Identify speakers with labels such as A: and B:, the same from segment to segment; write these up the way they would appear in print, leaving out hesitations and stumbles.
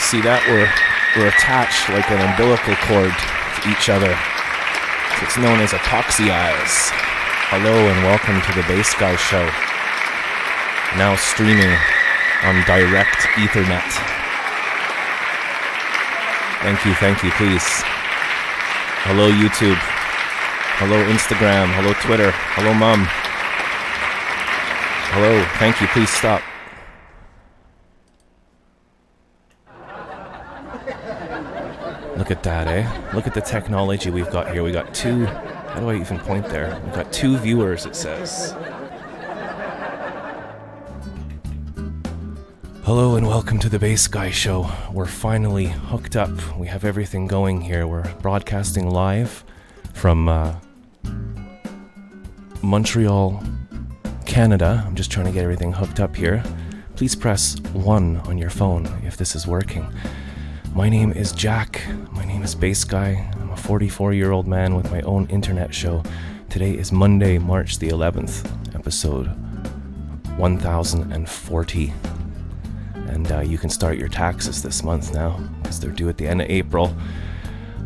A: See that? We're attached like an umbilical cord to each other. It's known as epoxy eyes. Hello and welcome to the Bass Guy Show. Now streaming on direct Ethernet. Thank you, please. Hello YouTube. Hello Instagram. Hello Twitter. Hello Mom. Hello, thank you, please stop. Look at that, eh? Look at the technology we've got here. We got two, how do I even point there? We've got 2 viewers, it says. Hello and welcome to the Bass Guy Show. We're finally hooked up. We have everything going here. We're broadcasting live from Montreal, Canada. I'm just trying to get everything hooked up here. Please press 1 on your phone if this is working. My name is Jack. My name is Bass Guy. I'm a 44-year-old man with my own internet show. Today is Monday, March the 11th, episode 1040. And you can start your taxes this month now, because they're due at the end of April.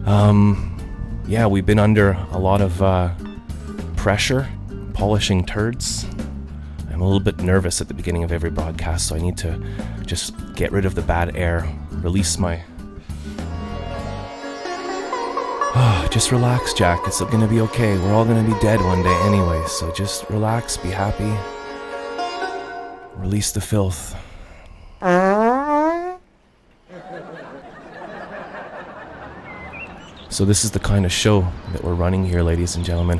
A: Yeah, we've been under a lot of pressure, polishing turds. I'm a little bit nervous at the beginning of every broadcast, so I need to just get rid of the bad air, release my... just relax, Jack. It's gonna be okay. We're all gonna be dead one day anyway, so just relax, be happy. Release the filth. So this is the kind of show that we're running here, ladies and gentlemen.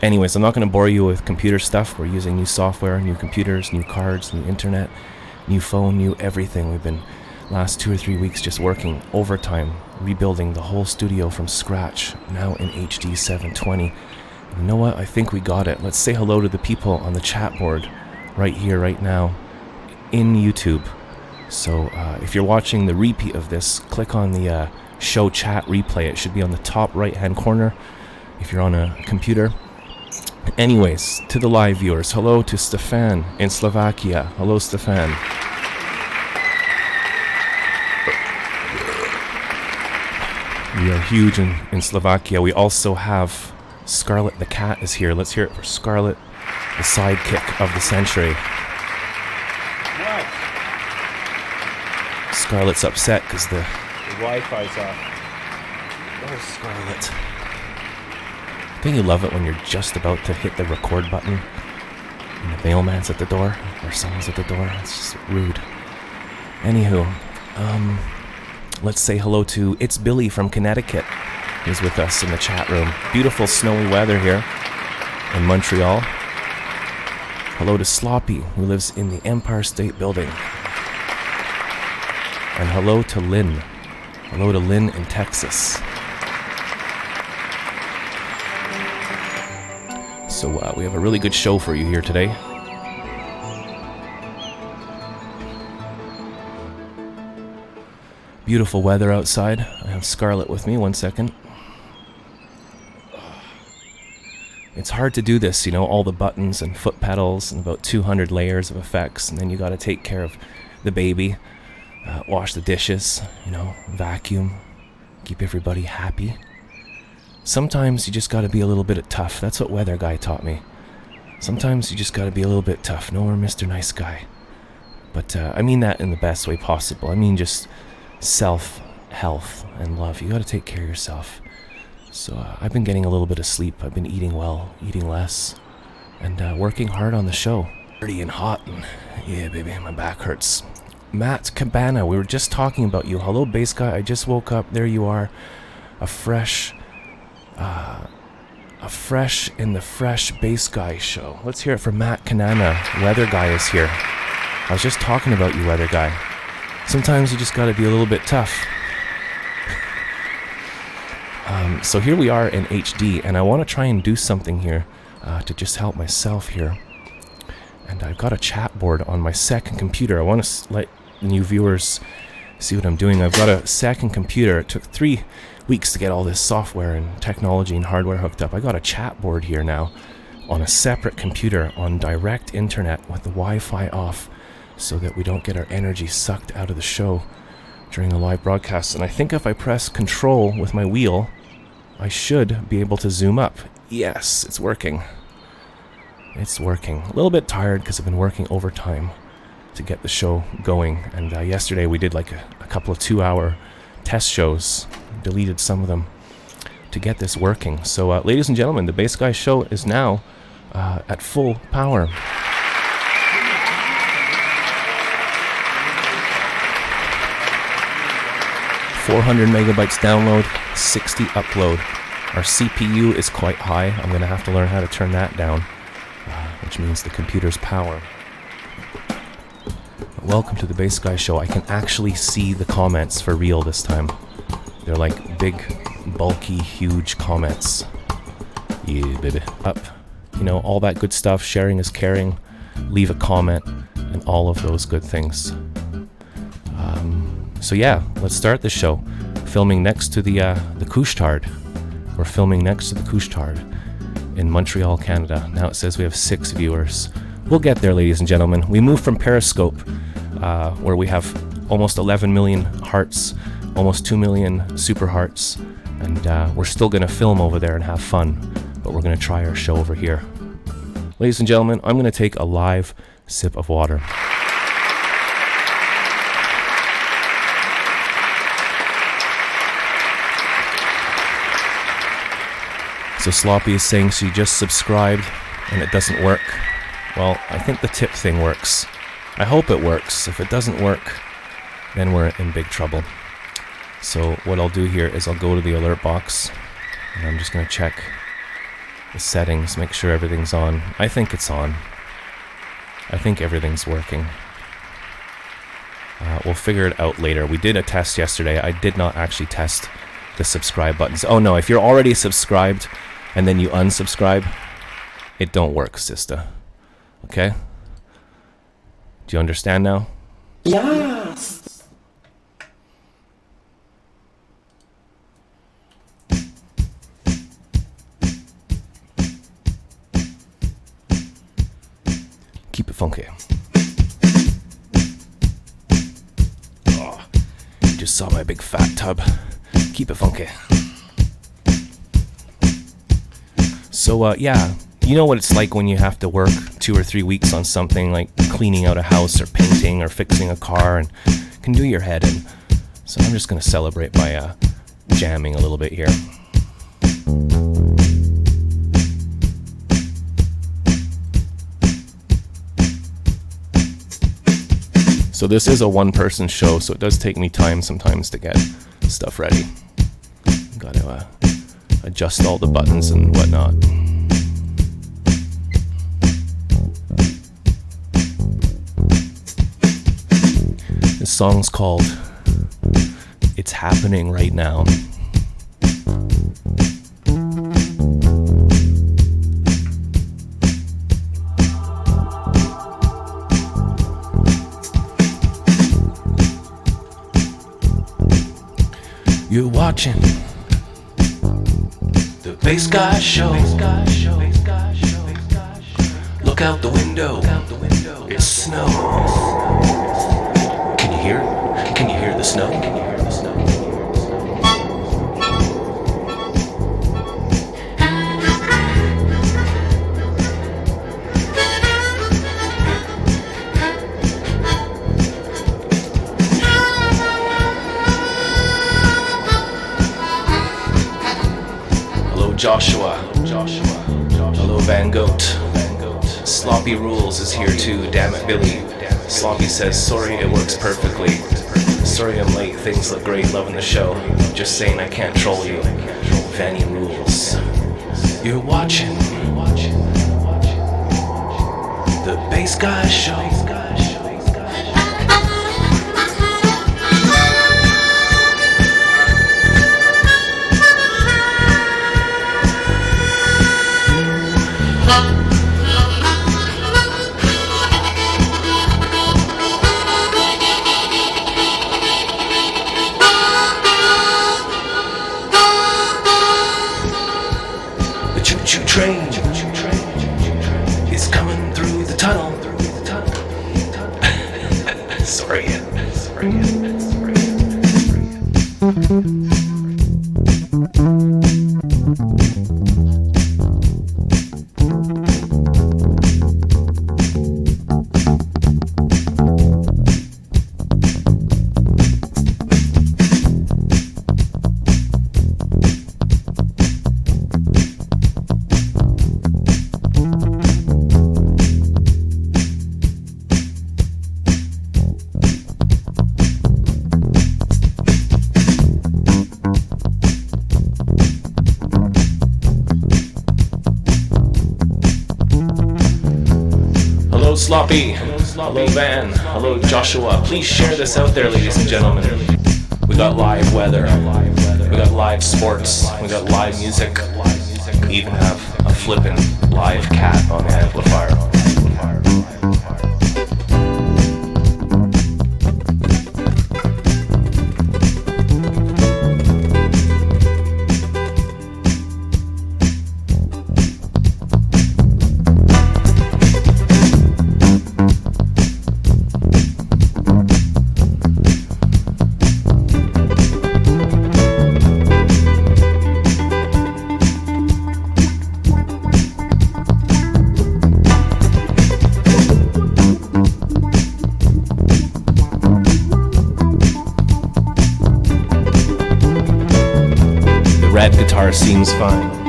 A: Anyways, I'm not going to bore you with computer stuff. We're using new software, new computers, new cards, new internet, new phone, new everything. We've been last 2 or 3 weeks just working overtime, rebuilding the whole studio from scratch, now in HD 720. And you know what? I think we got it. Let's say hello to the people on the chat board right here, right now, in YouTube. So if you're watching the repeat of this, click on the show chat replay. It should be on the top right-hand corner if you're on a computer. Anyways, to the live viewers, hello to Stefan in Slovakia. Hello, Stefan. We are huge in Slovakia. We also have Scarlet the cat is here. Let's hear it for Scarlet, the sidekick of the century.
B: What?
A: Scarlet's upset because the
B: Wi-Fi's off.
A: Oh, Scarlet. Don't you love it when you're just about to hit the record button and the mailman's at the door or someone's at the door? It's just rude. Anywho, let's say hello to It's Billy from Connecticut. He's with us in the chat room. Beautiful snowy weather here in Montreal. Hello to Sloppy, who lives in the Empire State Building. And hello to Lynn. Hello to Lynn in Texas. So we have a really good show for you here today. Beautiful weather outside. I have Scarlet with me. 1 second. It's hard to do this, you know, all the buttons and foot pedals and about 200 layers of effects, and then you got to take care of the baby, wash the dishes, you know, vacuum, keep everybody happy. Sometimes you just got to be a little bit tough. That's what Weather Guy taught me. Sometimes you just got to be a little bit tough. No more Mr. Nice Guy. But I mean that in the best way possible. I mean just self-health and love. You got to take care of yourself. So I've been getting a little bit of sleep. I've been eating well, eating less, and working hard on the show. Dirty and hot, and yeah, baby, my back hurts. Matt Cabana, we were just talking about you. Hello, Bass Guy. I just woke up. There you are. A fresh in the Fresh Bass Guy Show. Let's hear it for Matt Canana. Weather Guy is here. I was just talking about you, Weather Guy. Sometimes you just got to be a little bit tough. So here we are in HD, and I want to try and do something here to just help myself here. And I've got a chat board on my second computer. I want to let new viewers see what I'm doing. I've got a second computer. It took 3 weeks to get all this software and technology and hardware hooked up. I got a chat board here now on a separate computer on direct internet with the Wi-Fi off. so that we don't get our energy sucked out of the show during the live broadcast. And I think if I press control with my wheel, I should be able to zoom up. Yes, it's working. It's working. A little bit tired because I've been working overtime to get the show going. And yesterday we did like a couple of 2-hour test shows. Deleted some of them to get this working. So ladies and gentlemen, the Bass Guy Show is now at full power. .400 megabytes download, 60 upload. Our CPU is quite high. I'm going to have to learn how to turn that down, which means the computer's power. Welcome to the Bass Guy Show. I can actually see the comments for real this time. They're like big, bulky, huge comments. Yeah, baby. Up. You know, all that good stuff. Sharing is caring. Leave a comment and all of those good things. So yeah, let's start the show. Filming next to the Couche-Tard. We're filming next to the Couche-Tard in Montreal, Canada. Now it says we have 6 viewers. We'll get there, ladies and gentlemen. We moved from Periscope, where we have almost 11 million hearts, almost 2 million super hearts, and we're still going to film over there and have fun, but we're going to try our show over here. Ladies and gentlemen, I'm going to take a live sip of water. So Sloppy is saying she just subscribed and it doesn't work. Well, I think the tip thing works. I hope it works. If it doesn't work, then we're in big trouble. So what I'll do here is I'll go to the alert box and I'm just going to check the settings, make sure everything's on. I think it's on. I think everything's working. We'll figure it out later. We did a test yesterday. I did not actually test the subscribe buttons. Oh no, if you're already subscribed and then you unsubscribe, it don't work, sister. Okay? Do you understand now?
C: Yes.
A: Keep it funky. Oh, you just saw my big fat tub. Keep it funky. So, yeah, you know what it's like when you have to work 2 or 3 weeks on something like cleaning out a house or painting or fixing a car and can do your head in. So I'm just going to celebrate by jamming a little bit here. So this is a one-person show, so it does take me time sometimes to get stuff ready. Got to adjust all the buttons and whatnot. This song's called It's Happening Right Now. You're watching the Bass Guy Show. Look out the window. It's snow. Can you hear? Can you hear the snow? Joshua. Hello, Van Goat. Sloppy Rules is here too. Damn it, Billy. Sloppy says, sorry, it works perfectly. Sorry I'm late. Things look great. Loving the show. Just saying I can't troll you. Vanny Rules. You're watching the Bass Guy Show. Train is coming through the tunnel. Spray it. Spray it. Spray it. Spray it. Hello Sloppy, hello Van, hello Joshua. Please share this out there, ladies and gentlemen. We got live weather, we got live sports, we got live music. We even have a flippin' live cat on the amplifier. Red guitar seems fine.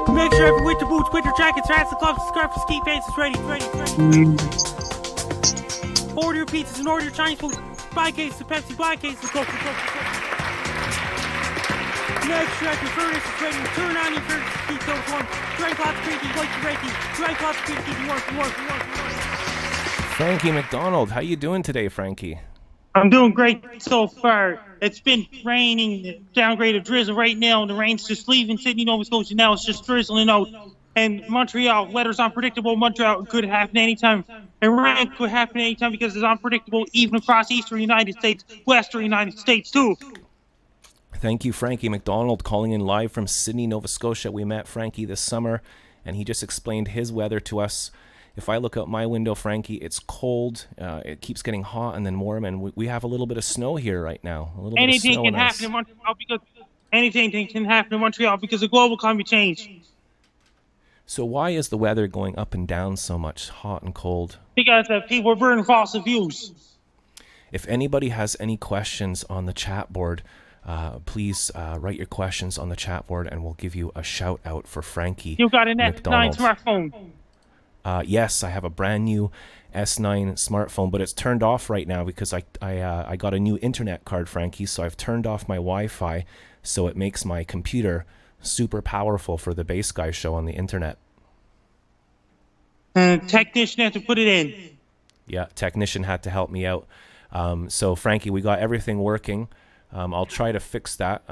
D: Make sure every winter boots, winter jackets, hats, and gloves, scarves, and ski pants is ready. Order your pizzas and order your Chinese food. Buy cases of Pepsi, buy cases of Coke. Make sure that your furnace is ready. Turn on your furnace to keep those warm. Drink lots of cream, like your Reiki. Drink lots of cream to keep you warm.
A: Frankie McDonald, how you doing today, Frankie?
D: I'm doing great so far. It's been raining, downgrade of drizzle right now, and the rain's just leaving Sydney, Nova Scotia now. It's just drizzling out. And Montreal, weather's unpredictable. Montreal could happen anytime. And rain could happen anytime because it's unpredictable even across eastern United States, western United States too.
A: Thank you, Frankie McDonald, calling in live from Sydney, Nova Scotia. We met Frankie this summer, and he just explained his weather to us. If I look out my window, Frankie, it's cold. It keeps getting hot and then warm, and we have a little bit of snow here right now. A little bit of
D: Anything
A: snow
D: can
A: and ice.
D: happen in Montreal because anything can happen in Montreal because of global climate change.
A: So why is the weather going up and down so much, hot and cold?
D: Because people are burning fossil fuels.
A: If anybody has any questions on the chat board, please write your questions on the chat board, and we'll give you a shout out for Frankie.
D: You've got an
A: McDonald.
D: S9 smartphone.
A: Yes, I have a brand new S9 smartphone, but it's turned off right now because I got a new internet card, Frankie, so I've turned off my Wi-Fi, so it makes my computer super powerful for the Bass Guy show on the internet.
D: Technician had to put it in.
A: Yeah, technician had to help me out. So Frankie, we got everything working. I'll try to fix that.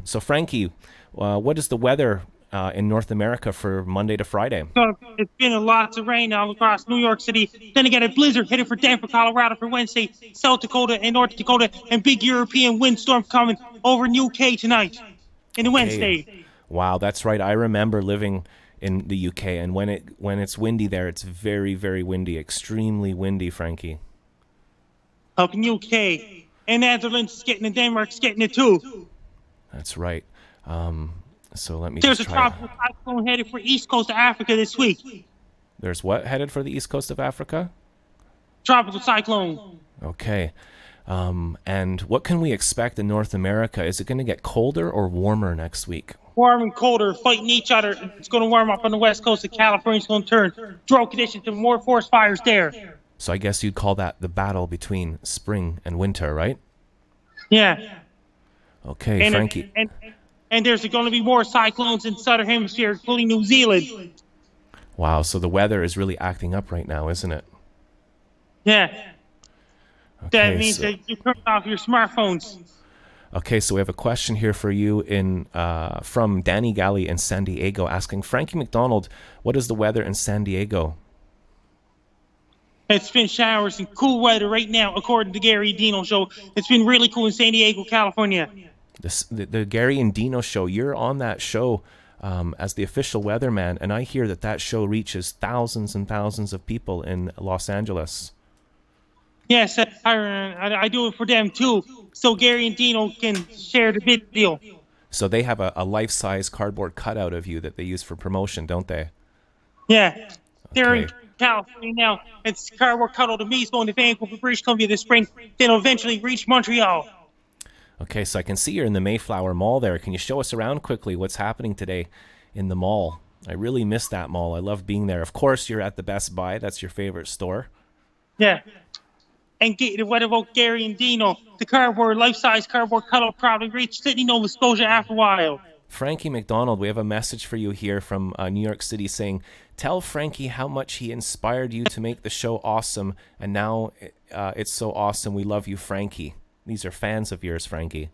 A: So Frankie, what is the weather in North America for Monday to Friday?
D: So it's been lots of rain all across New York City. Then again, a blizzard headed for Denver, Colorado for Wednesday, South Dakota and North Dakota, and big European windstorm coming over in UK tonight in Wednesday.
A: Wow, that's right. I remember living in the UK, and when it's windy there, it's very, very windy, extremely windy, Frankie.
D: Up in UK. And Netherlands is getting it, Denmark's getting it too.
A: That's right. So let me
D: There's
A: just
D: a
A: try.
D: tropical cyclone headed for east coast of Africa this week.
A: There's what headed for the east coast of Africa?
D: Tropical cyclone.
A: Okay. And what can we expect in North America? Is it going to get colder or warmer next week?
D: Warm and colder, fighting each other. It's going to warm up on the west coast of California. It's going to turn drought conditions to more forest fires there.
A: So I guess you'd call that the battle between spring and winter, right?
D: Yeah.
A: Okay,
D: And,
A: Frankie.
D: and there's going to be more cyclones in the southern hemisphere, including New Zealand.
A: Wow, so the weather is really acting up right now, isn't it?
D: Yeah.
A: Okay,
D: That means
A: so,
D: that you turn off your smartphones.
A: okay, so we have a question here for you from Danny Galley in San Diego asking, Frankie McDonald, what is the weather in San Diego?
D: It's been showers and cool weather right now, according to Gary Dino show. It's been really cool in San Diego, California.
A: The Gary and Dino show, you're on that show as the official weatherman, and I hear that show reaches thousands and thousands of people in Los Angeles.
D: Yes, I do it for them too, so Gary and Dino can share the video.
A: So they have a life-size cardboard cutout of you that they use for promotion, don't they?
D: Yeah, they're in
A: Okay.
D: California now. It's cardboard cutout of me. It's going to Vancouver, British Columbia this spring. Then it'll eventually reach Montreal.
A: Okay, so I can see you're in the Mayflower Mall there. Can you show us around quickly what's happening today in the mall? I really miss that mall. I love being there. Of course, you're at the Best Buy. That's your favorite store.
D: Yeah. And what about Gary and Dino? The cardboard, life-size cardboard cutout probably reached Sydney, Nova Scotia after a while.
A: Frankie McDonald, we have a message for you here from New York City saying, tell Frankie how much he inspired you to make the show awesome, and now it's so awesome. We love you, Frankie. These are fans of yours, Frankie.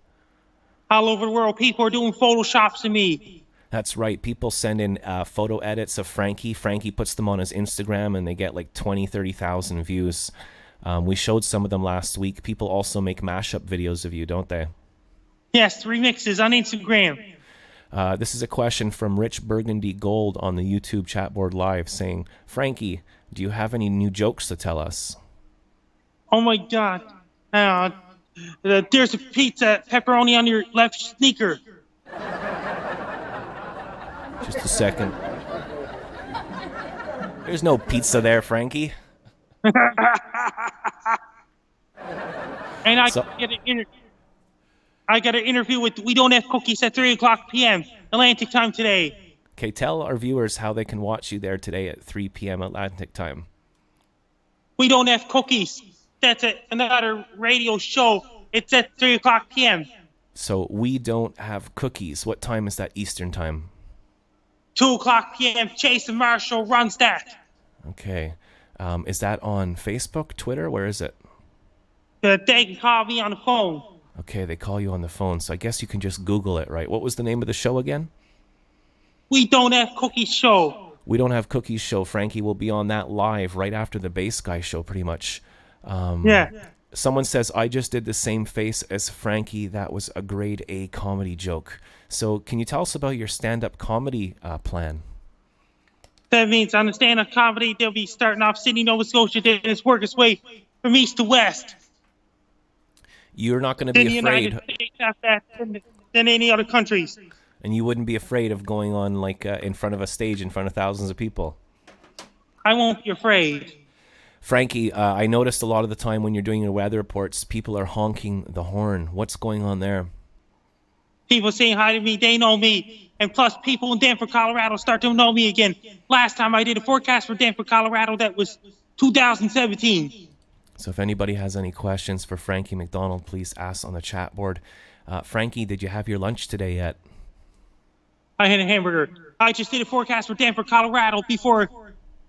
D: All over the world, people are doing Photoshops of me.
A: That's right. People send in photo edits of Frankie. Frankie puts them on his Instagram, and they get like 20, 30,000 views. We showed some of them last week. People also make mashup videos of you, don't they?
D: Yes, remixes on Instagram.
A: This is a question from Rich Burgundy Gold on the YouTube chat board live saying, Frankie, do you have any new jokes to tell us?
D: Oh my God. There's a pizza pepperoni on your left sneaker.
A: Just a second. There's no pizza there, Frankie.
D: And I
A: So-
D: got an interview with We Don't Have Cookies at 3 o'clock p.m. Atlantic time today.
A: Okay, tell our viewers how they can watch you there today at 3 p.m. Atlantic time.
D: We Don't Have Cookies. That's another radio show. It's at 3 o'clock p.m.
A: So we don't have cookies. What time is that Eastern time?
D: 2 o'clock p.m. Jason Marshall runs that.
A: Okay. Is that on Facebook, Twitter? Where is it?
D: They can call me on the phone.
A: Okay, they call you on the phone, so I guess you can just Google it, right? What was the name of the show again?
D: We Don't Have Cookies show.
A: We Don't Have Cookies show. Frankie will be on that live right after the Bass Guy show, pretty much.
D: Yeah.
A: Someone says, I just did the same face as Frankie. That was a grade A comedy joke. So can you tell us about your stand-up comedy plan?
D: That means on the stand-up comedy, they'll be starting off Sydney, Nova Scotia, then it's work its way from east to west.
A: You're not going to
D: Then the
A: be afraid,
D: United States after that, than any other countries.
A: and you wouldn't be afraid of going on like in front of a stage in front of thousands of people.
D: I won't be afraid.
A: Frankie, I noticed a lot of the time when you're doing your weather reports, people are honking the horn. What's going on there?
D: People saying hi to me, they know me. And plus, people in Denver, Colorado start to know me again. Last time I did a forecast for Denver, Colorado, that was 2017.
A: So if anybody has any questions for Frankie McDonald, please ask on the chat board. Frankie, did you have your lunch today yet?
D: I had a hamburger. I just did a forecast for Denver, Colorado before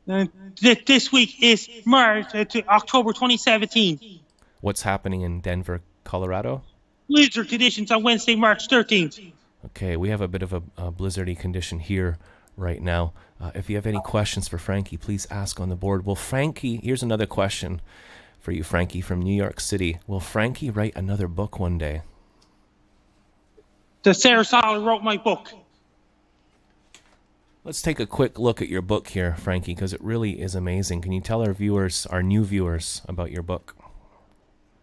D: this week is March to October 2017.
A: What's happening in Denver, Colorado?
D: Blizzard conditions on Wednesday, March 13th.
A: Okay, we have a bit of a blizzardy condition here right now. If you have any questions for Frankie, please ask on the board. Will Frankie, here's another question for you, Frankie, from New York City. Will Frankie write another book one day?
D: The Sarah Soller wrote my book.
A: Let's take a quick look at your book here, Frankie, because it really is amazing. Can you tell our viewers, our new viewers, about your book?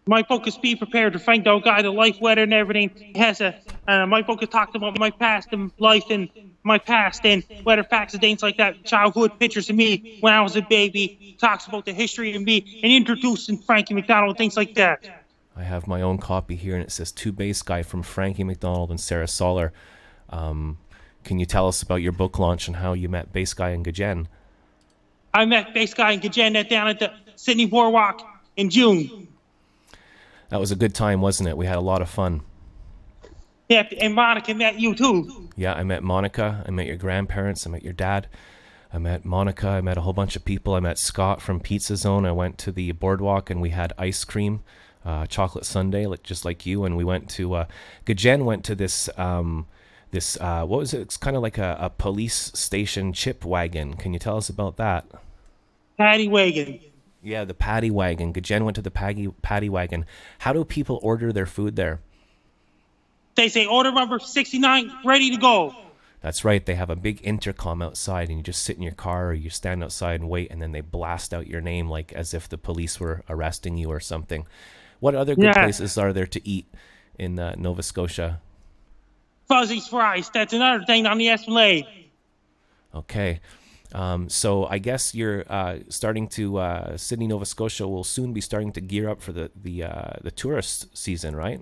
D: My focus be prepared to find out guide of life, weather, and everything. It has my focus talks about my past and life and my past and weather facts and things like that. Childhood pictures of me when I was a baby. Talks about the history of me and introducing Frankie McDonald, things like that.
A: I have my own copy here, and it says To Bass Guy from Frankie McDonald and Sarah Soller. Can you tell us about your book launch and how you met Bass Guy and Gajen?
D: I met Bass Guy and Gajen down at the Sydney Boardwalk in June.
A: That was a good time, wasn't it? We had a lot of fun.
D: Yeah, and Monica met you too.
A: Yeah, I met Monica. I met your grandparents. I met your dad. I met Monica. I met a whole bunch of people. I met Scott from Pizza Zone. I went to the boardwalk and we had ice cream, chocolate sundae, just like you. And we went to Gajen went to this what was it? It's kind of like a police station chip wagon. Can you tell us about that?
D: Paddy Wagon.
A: Yeah, the paddy wagon. Gajen went to the paddy wagon. How do people order their food there?
D: They say order number 69, ready to go.
A: That's right. They have a big intercom outside, and you just sit in your car or you stand outside and wait, and then they blast out your name like as if the police were arresting you or something. What other good places are there to eat in Nova Scotia?
D: Fuzzy's Fries. That's another thing on the Esplanade.
A: Okay. So I guess you're starting to Sydney, Nova Scotia will soon be starting to gear up for the tourist season, right?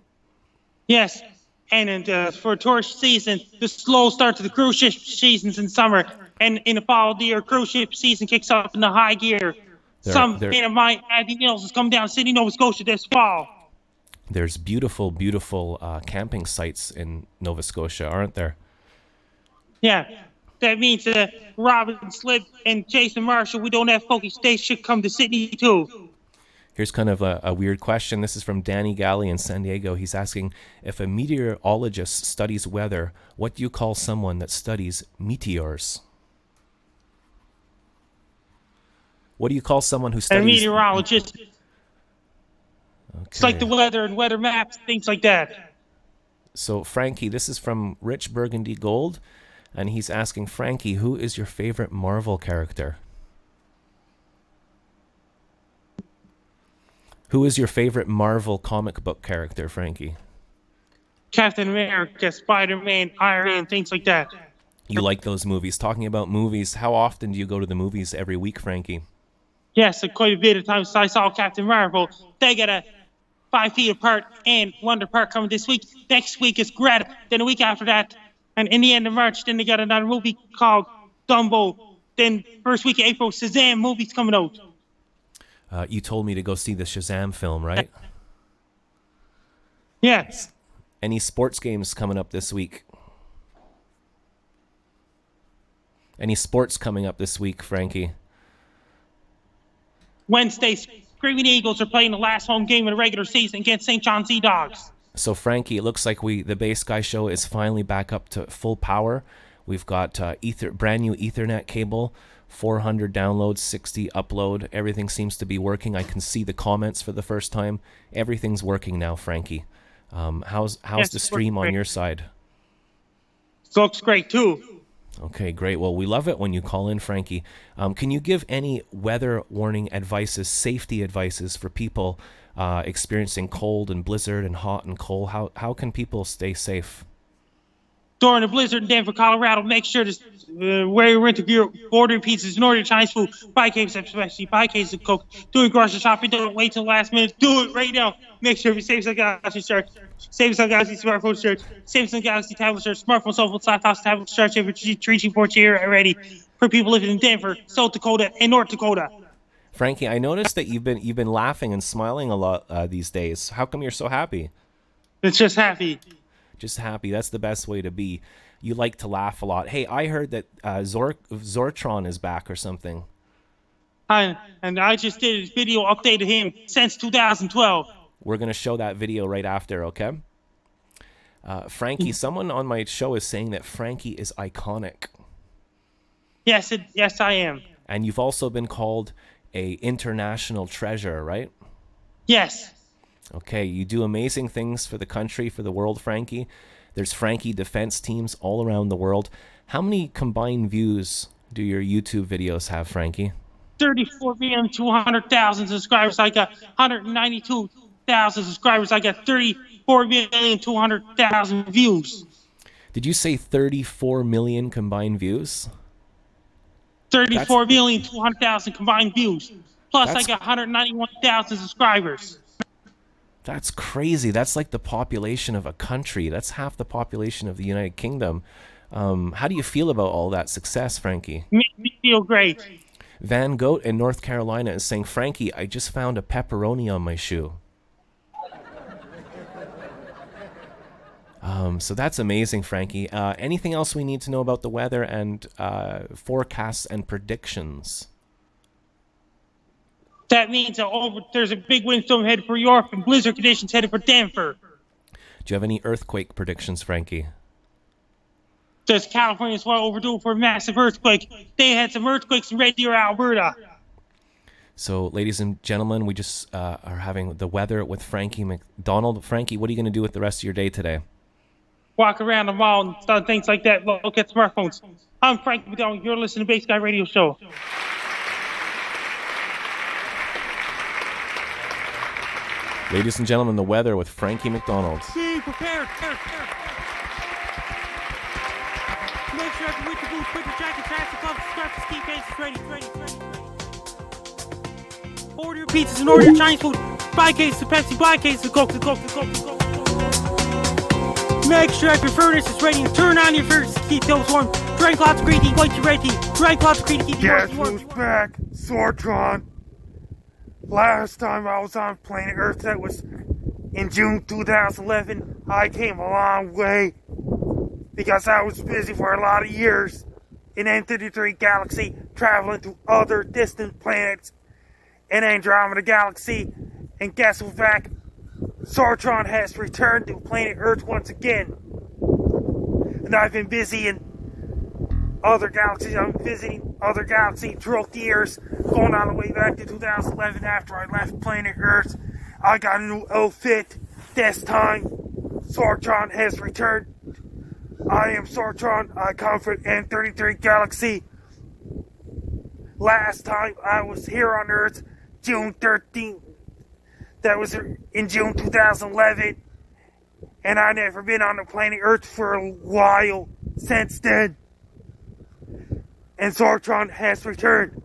D: Yes, and for tourist season, the slow start to the cruise ship seasons in summer, and in the fall, the cruise ship season kicks up in the high gear. Some of my Andy Mills is coming down to Sydney, Nova Scotia this fall.
A: There's beautiful, beautiful camping sites in Nova Scotia, aren't there?
D: Yeah. That means Robin Slip and Jason Marshall, we don't have focus. They should come to Sydney too.
A: Here's kind of a weird question. This is from Danny Galley in San Diego. He's asking, if a meteorologist studies weather, what do you call someone that studies meteors? What do you call someone who studies...
D: A meteorologist.
A: Okay.
D: It's like the weather and weather maps, things like that.
A: So, Frankie, this is from Rich Burgundy Gold. And he's asking, Frankie, who is your favorite Marvel character? Who is your favorite Marvel comic book character, Frankie?
D: Captain America, Spider-Man, Iron Man, things like that.
A: You like those movies. Talking about movies, how often do you go to the movies every week, Frankie?
D: Yes, quite a bit of times. I saw Captain Marvel. They got a 5 feet apart and Wonder Park coming this week. Next week is Greta. Then a week after that, and in the end of March, then they got another movie called Dumbo. Then first week of April, Shazam movie's coming out.
A: You told me to go see the Shazam film, right?
D: Yes.
A: Any sports games coming up this week? Any sports coming up this week, Frankie?
D: Wednesday, Screaming Eagles are playing the last home game of the regular season against St. John's Sea Dogs.
A: So, Frankie, it looks like the Bass Guy Show is finally back up to full power. We've got brand new Ethernet cable, 400 downloads, 60 upload. Everything seems to be working. I can see the comments for the first time. Everything's working now, Frankie. How's the stream on your side?
D: It looks great, too.
A: Okay, great. Well, we love it when you call in, Frankie. Can you give any weather warning advices, safety advices for people experiencing cold and blizzard and hot and cold? How can people stay safe?
D: During the blizzard in Denver, Colorado, make sure to wear your winter gear, order pizzas, and order Chinese food. Buy cases, especially buy cases of Coke. Doing grocery shopping, don't wait till the last minute. Do it right now. Make sure you save some Galaxy search, Samsung Galaxy smartphone search, Samsung Galaxy tablet search, smartphone, cell phone, laptops, tablet search, every 3G4 year already for people living in Denver, South Dakota, and North Dakota.
A: Frankie, I noticed that you've been laughing and smiling a lot these days. How come you're so happy?
D: It's just happy.
A: Just happy. That's the best way to be. You like to laugh a lot. Hey, I heard that Zortron is back or something.
D: And I just did a video update of him since 2012.
A: We're going to show that video right after, okay? Frankie, someone on my show is saying that Frankie is iconic.
D: Yes, I am.
A: And you've also been called a international treasure, right?
D: Yes.
A: Okay, you do amazing things for the country, for the world, Frankie. There's Frankie defense teams all around the world. How many combined views do your YouTube videos have, Frankie?
D: 34 million, 200,000 subscribers. I got 192 200,000 subscribers. I got 34,200,000 views.
A: Did you say 34 million combined views?
D: 34,200,000 combined views. Plus, I
A: That's-
D: got 191,000 subscribers.
A: That's crazy. That's like the population of a country. That's half the population of the United Kingdom. How do you feel about all that success, Frankie?
D: Makes me feel great.
A: Van Goat in North Carolina is saying, Frankie, I just found a pepperoni on my shoe. So that's amazing, Frankie. Anything else we need to know about the weather and forecasts and predictions?
D: That means there's a big windstorm headed for York and blizzard conditions headed for Denver.
A: Do you have any earthquake predictions, Frankie?
D: Does California's well overdue for a massive earthquake? They had some earthquakes in Red Deer, Alberta.
A: So, ladies and gentlemen, we just are having the weather with Frankie McDonald. Frankie, what are you going to do with the rest of your day today?
D: Walk around the mall and stuff, things like that. Look at smartphones. I'm Frank McDonald. You're listening to Base Guy Radio Show.
A: Ladies and gentlemen, the weather with Frankie McDonald.
D: Be prepared. Make sure every winter boots, winter jacket, tracks, gloves, scarves, ski pants ready. Order your pizzas and order your Chinese food. Buy cases of Pepsi, buy cases of Coke. Make sure if your furnace is ready and turn on your furnace to keep those warm. Drink lots of green tea, white tea, red tea. Drink lots of green tea to keep you
E: Guess
D: warm.
E: who's back? Sortron. Last time I was on planet Earth, that was in June 2011. I came a long way because I was busy for a lot of years in N33 Galaxy, traveling to other distant planets in Andromeda Galaxy. And guess who's back? Sortron has returned to planet Earth once again. And I've been busy in other galaxies. I'm visiting other galaxies throughout the years, going all the way back to 2011 after I left planet Earth. I got a new outfit. This time, Sortron has returned. I am Sortron. I come from N33 Galaxy. Last time I was here on Earth, June 13th. That was in June 2011. And I've never been on the planet Earth for a while since then. And Sortron has returned.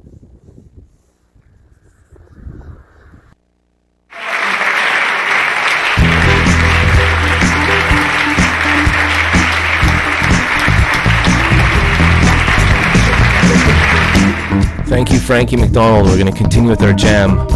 A: Thank you, Frankie McDonald. We're going to continue with our jam.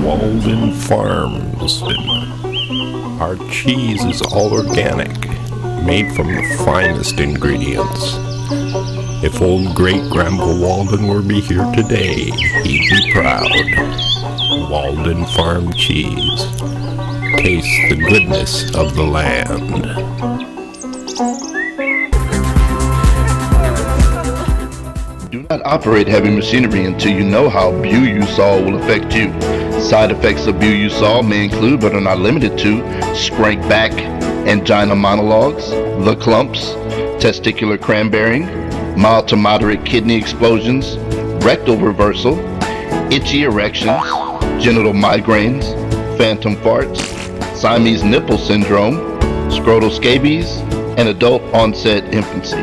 F: Walden Farms. Our cheese is all organic, made from the finest ingredients. If old great-grandpa Walden were be here today, he'd be proud. Walden Farm cheese. Taste the goodness of the land.
G: Do not not operate heavy machinery until you know how Buzusol will affect you. Side effects of Buzusol may include, but are not limited to, scrank back, angina monologues, the clumps, testicular cranberrying, mild to moderate kidney explosions, rectal reversal, itchy erections, genital migraines, phantom farts, Siamese nipple syndrome, scrotal scabies, and adult onset infancy.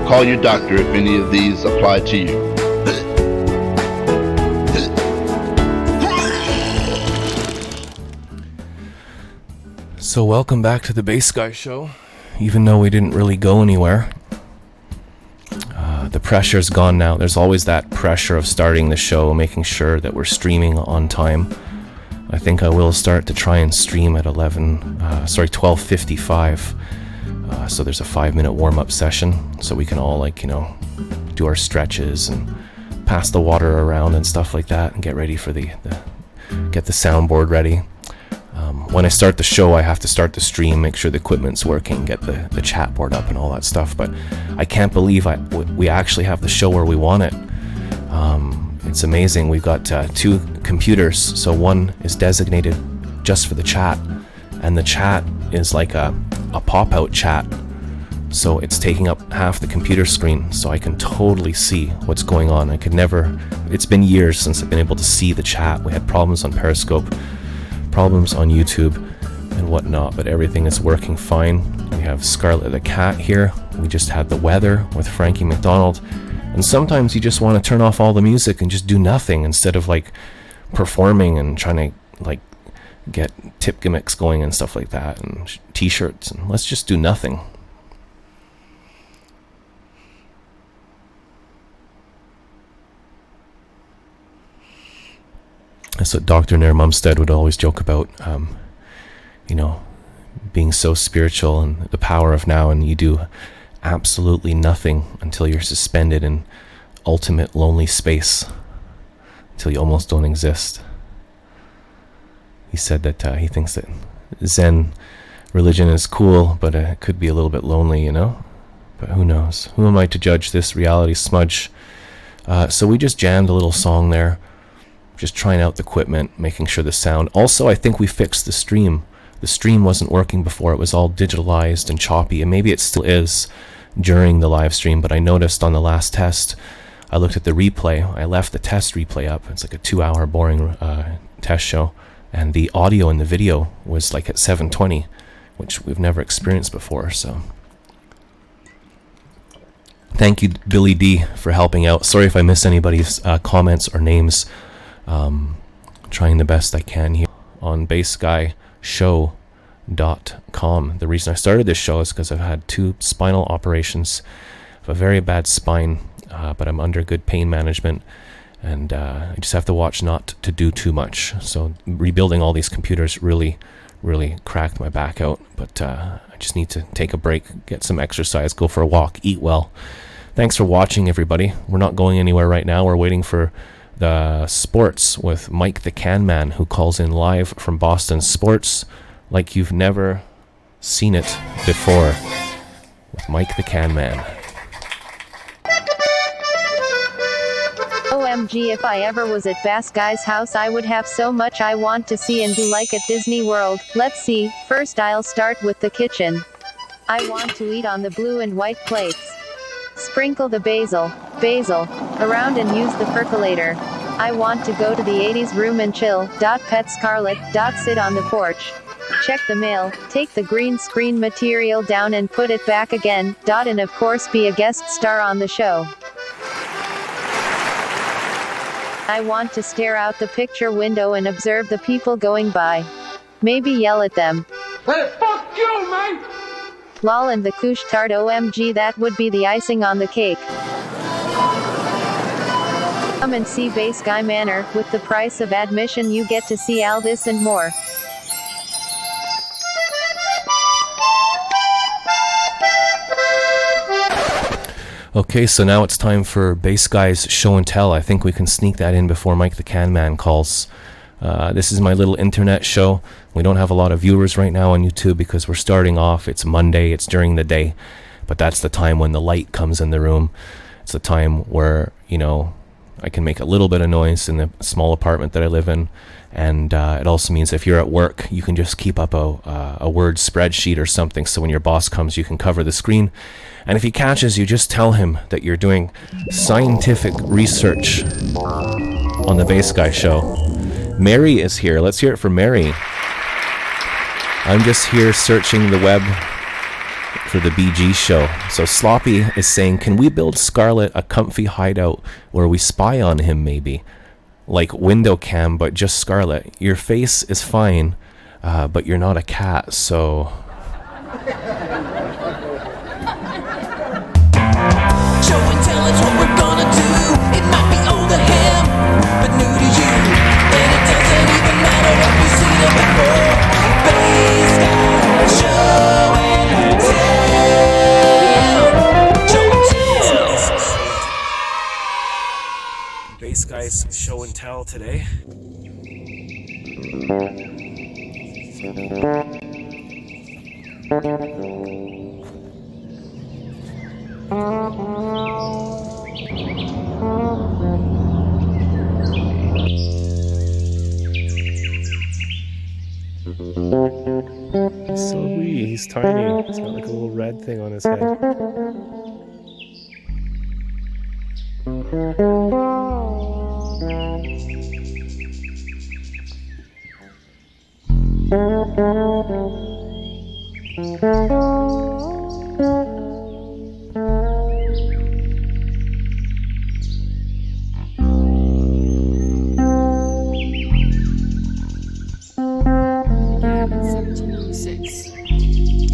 G: Call your doctor if any of these apply to you.
A: So welcome back to the Bass Guy Show. Even though we didn't really go anywhere, the pressure's gone now. There's always that pressure of starting the show, making sure that we're streaming on time. I think I will start to try and stream at 12:55. So there's a 5-minute warm-up session, so we can all do our stretches and pass the water around and stuff like that, and get ready for get the soundboard ready. When I start the show, I have to start the stream, make sure the equipment's working, get the chat board up and all that stuff. But I can't believe we actually have the show where we want it. It's amazing. We've got 2 computers, so one is designated just for the chat, and the chat is like a pop-out chat. So it's taking up half the computer screen, so I can totally see what's going on. It's been years since I've been able to see the chat. We had problems on Periscope, problems on YouTube and whatnot, but everything is working fine. We have Scarlet the cat here. We just had the weather with Frankie McDonald, and sometimes you just want to turn off all the music and just do nothing instead of performing and trying to get tip gimmicks going and stuff like that, and t-shirts, and let's just do nothing. That's what Dr. Nair Mumstead would always joke about, being so spiritual and the power of now, and you do absolutely nothing until you're suspended in ultimate lonely space, until you almost don't exist. He said that he thinks that Zen religion is cool, but it could be a little bit lonely, But who knows? Who am I to judge this reality smudge? So we just jammed a little song there, just trying out the equipment, making sure the sound. Also, I think we fixed the stream. The stream wasn't working before. It was all digitalized and choppy, and maybe it still is during the live stream, but I noticed on the last test, I looked at the replay. I left the test replay up. It's like a 2-hour boring test show, and the audio in the video was at 720, which we've never experienced before. So thank you, Billy D, for helping out. Sorry if I miss anybody's comments or names. Trying the best I can here on bassguyshow.com. The reason I started this show is because I've had 2 spinal operations. I have a very bad spine, but I'm under good pain management, and I just have to watch not to do too much. So rebuilding all these computers really cracked my back out, but I just need to take a break, get some exercise, go for a walk, eat well. Thanks for watching, everybody. We're not going anywhere right now. We're waiting for the sports with Mike the Can Man, who calls in live from Boston. Sports like you've never seen it before with Mike the Can Man.
H: OMG, if I ever was at Bass Guy's house, I would have so much I want to see and do like at Disney World. Let's see. First, I'll start with the kitchen. I want to eat on the blue and white plates. Sprinkle the basil around and use the percolator. I want to go to the 80s room and chill. Pet Scarlet. Sit on the porch. Check the mail. Take the green screen material down and put it back again. And of course be a guest star on the show. I want to stare out the picture window and observe the people going by. Maybe yell at them.
C: Hey, fuck you, man!
H: Lol, and the couche tart. OMG, that would be the icing on the cake. Come and see Bass Guy Manor. With the price of admission, you get to see all this and more.
A: Okay, so now it's time for Bass Guy's Show and Tell. I think we can sneak that in before Mike the Can Man calls. This is my little internet show. We don't have a lot of viewers right now on YouTube because we're starting off. It's Monday, it's during the day, but that's the time when the light comes in the room It's a time where, I can make a little bit of noise in the small apartment that I live in. And it also means if you're at work, you can just keep up a word spreadsheet or something, so when your boss comes, you can cover the screen. And if he catches you, just tell him that you're doing scientific research on the Bass Guy Show. Mary is here. Let's hear it for Mary. I'm just here searching the web for the BG Show. So Sloppy is saying, can we build Scarlet a comfy hideout where we spy on him maybe? Like window cam, but just Scarlet. Your face is fine, but you're not a cat, so...
I: Show and tell is what we're gonna do. It might be old to him, but new to you. And it doesn't even matter if you've seen it before. Bass Guy Show and tell. Show and tell.
A: Bass Guys Show and Tell today.
J: He's so wee, he's tiny. He's got like a little red thing on his head.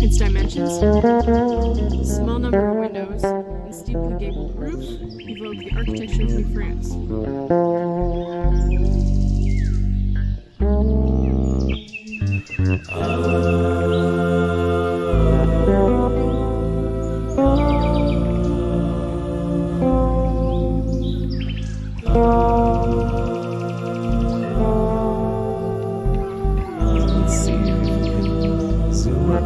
K: Its dimensions, small number of windows, and steeply gabled roof evoke the architecture of New France.
J: Let's see if we can zoom up.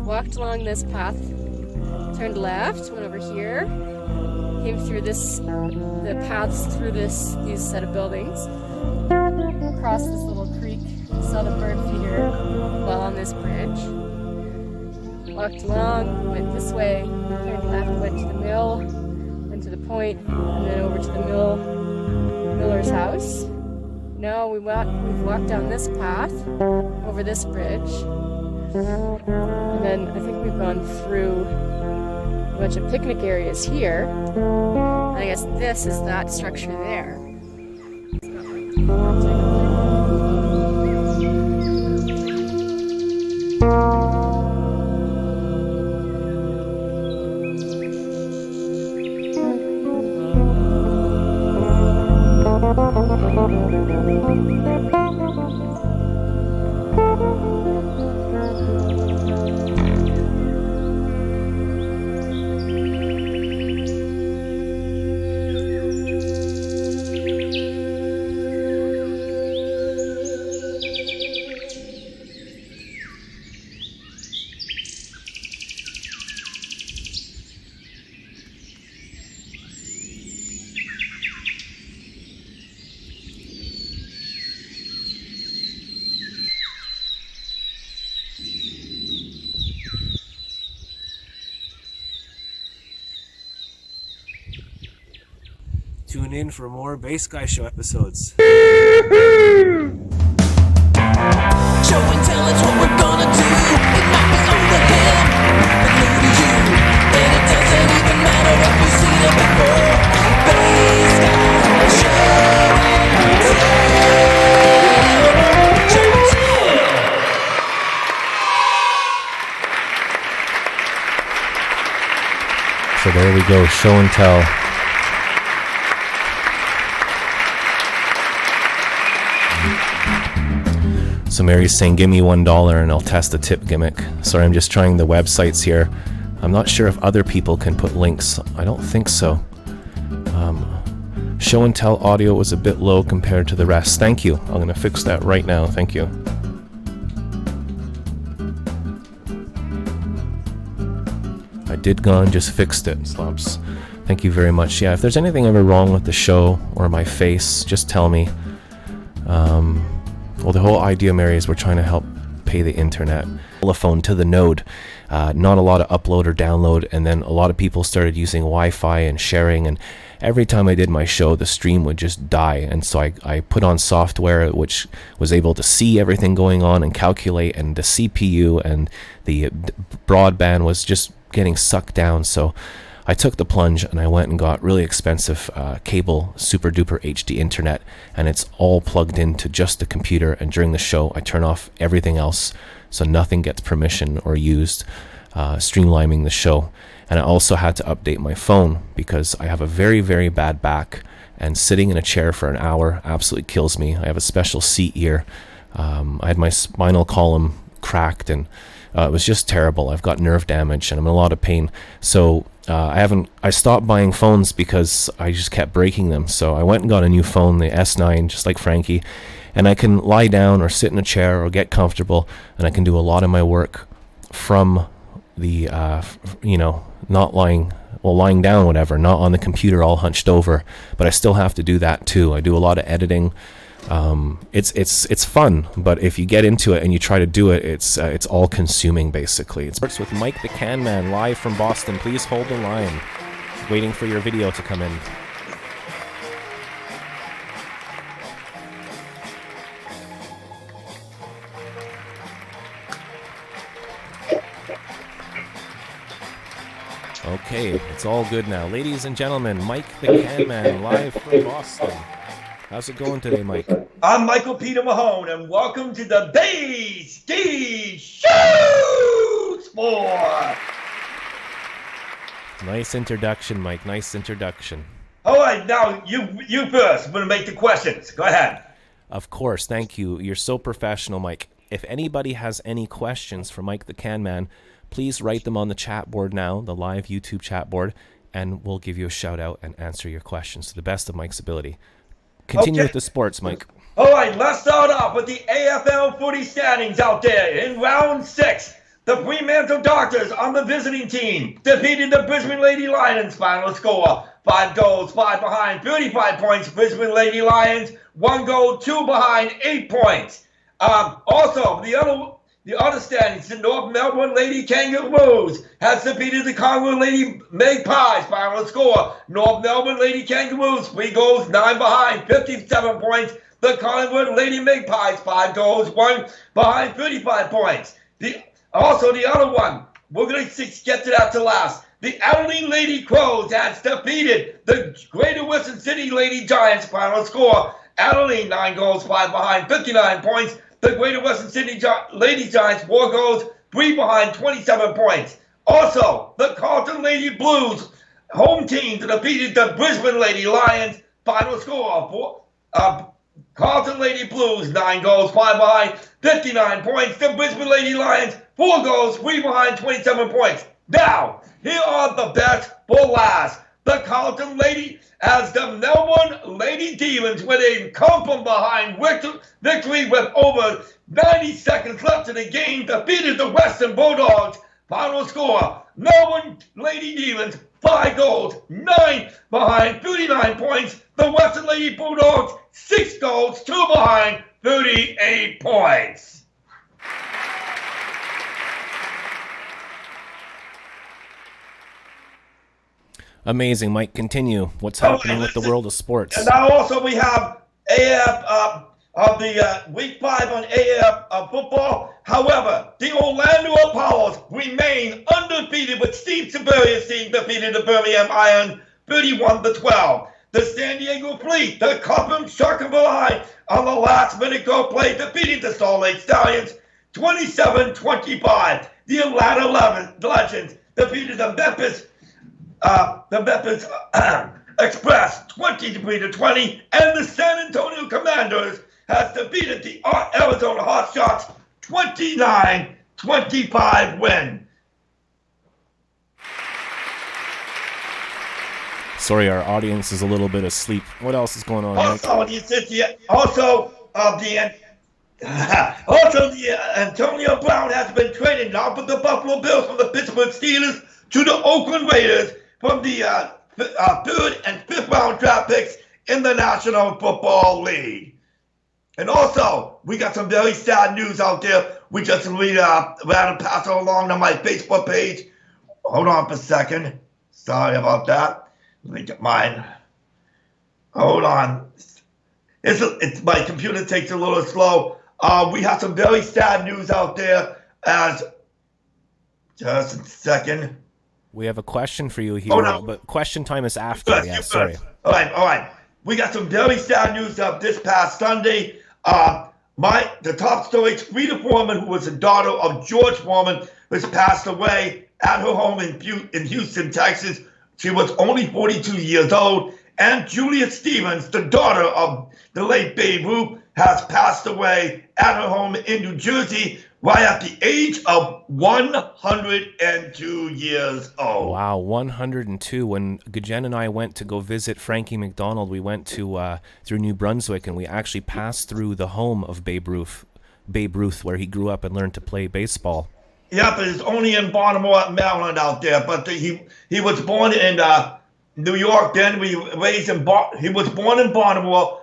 K: Walked along this path, turned left, went over here, came through the paths through these set of buildings, crossed this little creek, saw the bird feeder while on this bridge, walked along, went this way, turned left, went to the mill, went to the point, and then over to the miller's house. Now we've walked down this path, over this bridge, and then I think we've gone through a bunch of picnic areas here. And I guess this is that structure there.
J: Tune in for more Bass Guy Show episodes.
I: Show and tell is what we're gonna do. It might be over him, but new to you. And it doesn't even matter if you've seen it before. Bass Guy Show and tell. Show and tell.
A: So there we go, show and tell. So Mary's saying, give me $1 and I'll test the tip gimmick. Sorry, I'm just trying the websites here. I'm not sure if other people can put links. I don't think so. Show and tell audio was a bit low compared to the rest. Thank you. I'm going to fix that right now. Thank you. I did go and just fixed it, Slumps. Thank you very much. Yeah, if there's anything ever wrong with the show or my face, just tell me. Well, the whole idea, Mary, is we're trying to help pay the internet. Telephone to the node. Not a lot of upload or download, and then a lot of people started using Wi-Fi and sharing, and every time I did my show, the stream would just die. And so I put on software which was able to see everything going on and calculate, and the CPU and the broadband was just getting sucked down. So I took the plunge and I went and got really expensive cable super duper HD internet, and it's all plugged into just the computer, and during the show I turn off everything else so nothing gets permission or used, streamlining the show. And I also had to update my phone because I have a very, very bad back, and sitting in a chair for an hour absolutely kills me. I have a special seat here. I had my spinal column cracked, and it was just terrible. I've got nerve damage and I'm in a lot of pain. So I stopped buying phones because I just kept breaking them. So I went and got a new phone, the S9, just like Frankie, and I can lie down or sit in a chair or get comfortable, and I can do a lot of my work from the not lying down, whatever, not on the computer all hunched over. But I still have to do that too. I do a lot of editing. It's fun, but if you get into it and you try to do it, it's all consuming basically. It starts with Mike the Can Man live from Boston. Please hold the line. Waiting for your video to come in. Okay, it's all good now. Ladies and gentlemen, Mike the Can Man live from Boston. How's it going today, Mike?
B: I'm Michael Peter Mahone, and welcome to the Bass Guy Show Sport.
A: Nice introduction, Mike. Nice introduction.
B: All right, now you first. I'm going to make the questions. Go ahead.
A: Of course, thank you. You're so professional, Mike. If anybody has any questions for Mike the Can Man, please write them on the chat board now, the live YouTube chat board, and we'll give you a shout out and answer your questions to the best of Mike's ability. Continue with the sports, Mike.
B: All right, let's start off with the AFL-40 standings out there. In round 6, the Fremantle Doctors on the visiting team defeated the Brisbane Lady Lions. Final score, 5 goals, 5 behind, 35 points. Brisbane Lady Lions, 1 goal, 2 behind, 8 points. Also, the other standings, the North Melbourne Lady Kangaroos has defeated the Collingwood Lady Magpies. Final score, North Melbourne Lady Kangaroos, 3 goals, 9 behind, 57 points. The Collingwood Lady Magpies, 5 goals, 1 behind, 35 points. Also, the other one, we're going to get to that to last. The Adelaide Lady Crows has defeated the Greater Western Sydney Lady Giants. Final score, Adelaide, 9 goals, 5 behind, 59 points. The Greater Western Sydney Lady Giants, 4 goals, 3 behind, 27 points. Also, the Carlton Lady Blues home team defeated the Brisbane Lady Lions. Final score, Carlton Lady Blues, 9 goals, 5 behind, 59 points. The Brisbane Lady Lions, 4 goals, 3 behind, 27 points. Now, here are the best for last. The Carlton Lady, as the Melbourne Lady Demons, with a come from behind victory with over 90 seconds left in the game, defeated the Western Bulldogs. Final score, Melbourne Lady Demons, 5 goals, 9 behind, 39 points. The Western Lady Bulldogs, 6 goals, 2 behind, 38 points.
A: Amazing, Mike. Continue. What's happening with the world of sports?
B: And now also we have AF of the Week 5 on AF football. However, the Orlando Apollos remain undefeated with Steve Tiberius team defeated the Birmingham Iron 31-12. The San Diego Fleet, the Copham Sharkenville High on the last minute goal play defeating the Salt Lake Stallions 27-25. The Atlanta Legends defeated the Memphis Express 23-20, and the San Antonio Commanders has defeated the Arizona Hotshots 29-25 win.
A: Sorry, our audience is a little bit asleep. What else is going on, Mike?
B: Also, the Antonio Brown has been traded now for the Buffalo Bills from the Pittsburgh Steelers to the Oakland Raiders from the third and fifth round draft picks in the National Football League. And also, we got some very sad news out there. We just ran and pass it along to my Facebook page. Hold on for a second. Sorry about that. Let me get mine. Hold on. It's my computer takes a little slow. We have some very sad news out there. Just a second.
A: We have a question for you here, but question time is after. Yeah, sorry.
B: All right. We got some very sad news up this past Sunday. The top story, Rita Foreman, who was the daughter of George Foreman, was passed away at her home in Houston, Texas. She was only 42 years old. And Julia Stevens, the daughter of the late Babe Ruth, has passed away at her home in New Jersey right at the age of 102 years old.
A: Wow, 102. When Gajen and I went to go visit Frankie McDonald, we went to through New Brunswick, and we actually passed through the home of Babe Ruth, where he grew up and learned to play baseball.
B: Yeah, but it's only in Baltimore, Maryland out there. But he was born in New York. Then he was born in Baltimore.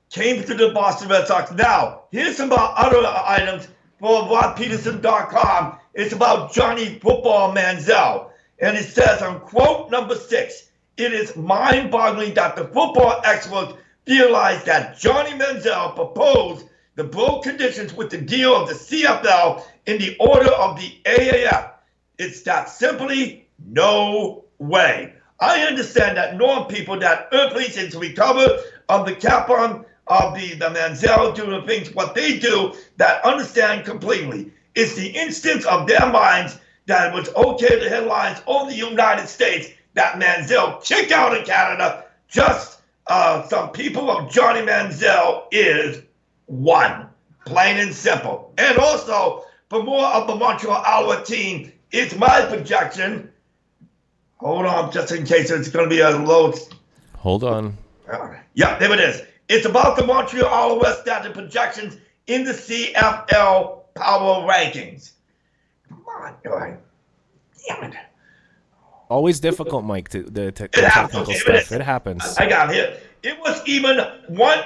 B: Came to the Boston Red Sox. Now, here's some other items for RodPeterson.com. It's about Johnny Football Manziel. And it says on quote number 6, it is mind-boggling that the football experts realize that Johnny Manziel proposed the broke conditions with the deal of the CFL in the order of the AAF. It's that simply no way. I understand that norm people that athletes is recover of the cap on of the Manziel doing the things what they do that understand completely. It's the instance of their minds that it was okay to headlines of the United States that Manziel kicked out of Canada. Just some people of Johnny Manziel is one, plain and simple. And also, for more of the Montreal Alouette team, it's my projection. Hold on, just in case it's going to be a low.
A: Hold on.
B: Yeah, there it is. It's about the Montreal Alouette standard projections in the CFL power rankings. Come on, guy. Damn it.
A: Always difficult, Mike, the technical stuff. It happens.
B: I got it here. It was even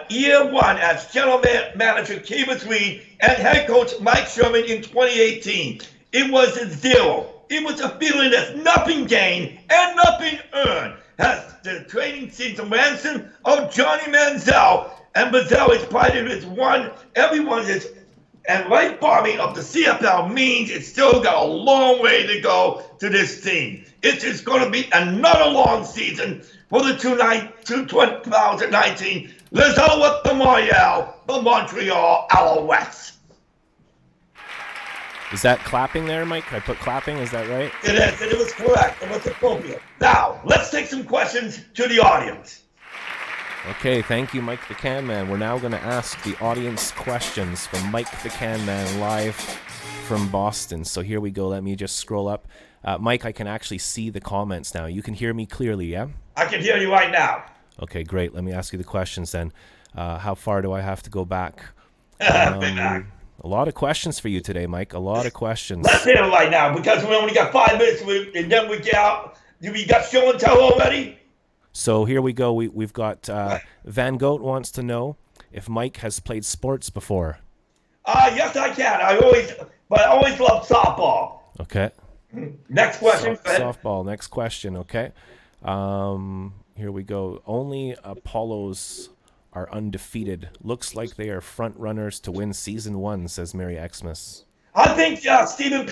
B: year one as general manager Kevis Reed and head coach Mike Sherman in 2018. It was a zero. It was a feeling that's nothing gained and nothing earned. As the training season ransom of Johnny Manziel, and Manziel is prided as one, everyone is, and right bombing of the CFL means it's still got a long way to go to this team. It is going to be another long season for the 2019 Les Alouettes de Montreal, the Montreal Alouettes.
A: Is that clapping there, Mike? I put clapping, is that right?
B: It is, and it was correct, and it's appropriate. Now, let's take some questions to the audience.
A: Okay, thank you, Mike the Can Man. We're now going to ask the audience questions from Mike the Can Man live from Boston. So here we go. Let me just scroll up. Mike, I can actually see the comments now. You can hear me clearly, yeah?
B: I can hear you right now.
A: Okay, great. Let me ask you the questions then. How far do I have to go back? A lot of questions for you today, Mike. A lot of questions.
B: Let's hit it right now because we only got 5 minutes and then we get out. We got show and tell already?
A: So here we go. We've got Van Goat wants to know if Mike has played sports before.
B: Yes, I can. I always loved softball.
A: Okay.
B: Next question.
A: Softball. Next question. Okay. Here we go. Only Apollos are undefeated. Looks like they are front runners to win season 1, says Mary Xmas.
B: I think Steve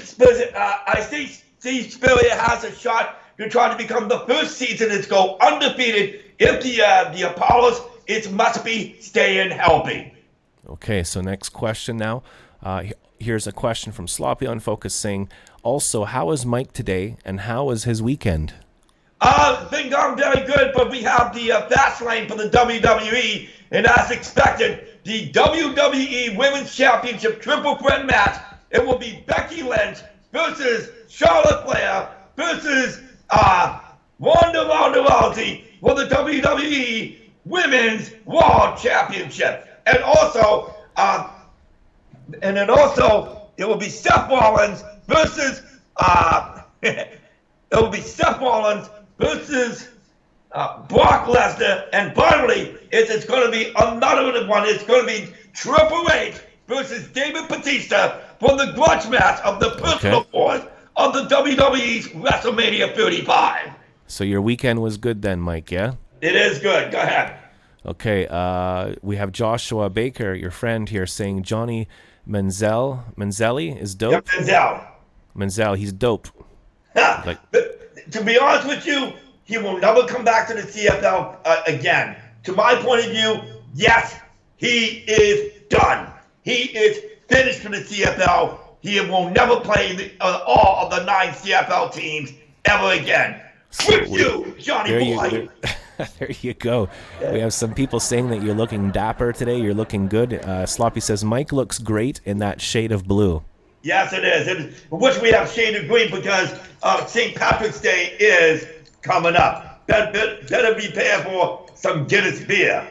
B: Spurrier has a shot to try to become the first season to go undefeated. If the Apollos, it must be staying healthy.
A: Okay, so next question now. Here's a question from Sloppy on Focus saying, also, how is Mike today and how was his weekend?
B: Been gone very good, but we have the fast lane for the WWE, and as expected, the WWE Women's Championship triple threat match. It will be Becky Lynch versus Charlotte Flair versus Ronda Rousey for the WWE Women's World Championship, and also, it will be Seth Rollins versus Brock Lesnar, and finally, it's going to be another one. It's going to be Triple H versus David Batista for the grudge match of the personal force of the WWE's WrestleMania 35.
A: So your weekend was good then, Mike, yeah?
B: It is good. Go ahead.
A: Okay, we have Joshua Baker, your friend here, saying Johnny Manzelli is dope.
B: Yep,
A: Manziel, he's dope.
B: But to be honest with you, he will never come back to the CFL again. To my point of view, yes, he is done. He is finished for the CFL. He will never play in all of the 9 CFL teams ever again. With you, Johnny Boy.
A: There you go. We have some people saying that you're looking dapper today. You're looking good. Sloppy says, Mike looks great in that shade of blue.
B: Yes, it is. I wish we have shade of green because St. Patrick's Day is coming up. Better be paying for some Guinness beer.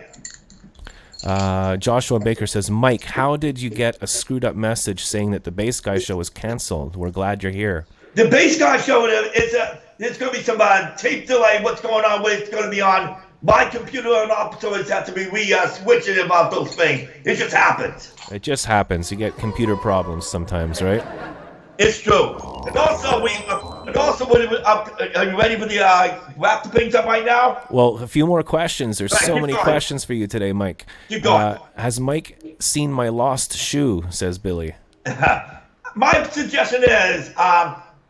A: Joshua Baker says, Mike, how did you get a screwed up message saying that the Bass Guy show is canceled? We're glad you're here.
B: The Bass Guy show, there's going to be some tape delay. What's going on? It's going to be on my computer, and so it's have to be switching about those things. It just happens.
A: It just happens. You get computer problems sometimes, right?
B: It's true. And also, are you ready for the wrap the things up right now?
A: Well, a few more questions. There's so many questions for you today, Mike.
B: Keep going.
A: Has Mike seen my lost shoe, says Billy.
B: My suggestion is,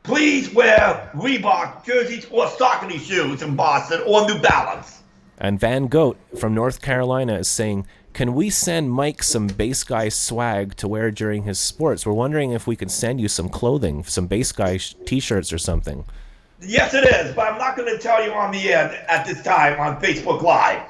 B: please wear Reebok jerseys or Saucony shoes in Boston or New Balance.
A: And Van Goat from North Carolina is saying, can we send Mike some Bass Guy swag to wear during his sports? We're wondering if we can send you some clothing, some Bass Guy t-shirts or something.
B: Yes, it is, but I'm not going to tell you on the air at this time on Facebook Live.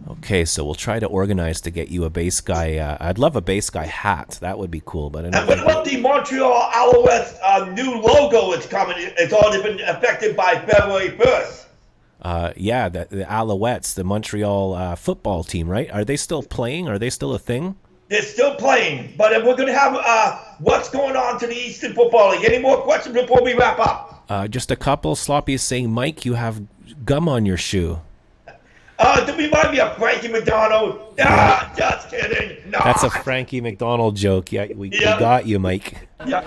A: Okay, so we'll try to organize to get you a Bass Guy. I'd love a Bass Guy hat. That would be cool. But
B: what about the Montreal Alouettes new logo? It's coming. It's already been effective by February 1st.
A: Yeah, the Alouettes, the Montreal football team, right? Are they still playing? Are they still a thing?
B: They're still playing, but we're going to have what's going on to the Eastern Football League. Any more questions before we wrap up?
A: Just a couple. Sloppy is saying, Mike, you have gum on your shoe.
B: To remind me of Frankie McDonald. Ah, just kidding. No.
A: That's a Frankie McDonald joke. Yeah, we got you, Mike.
B: Yeah.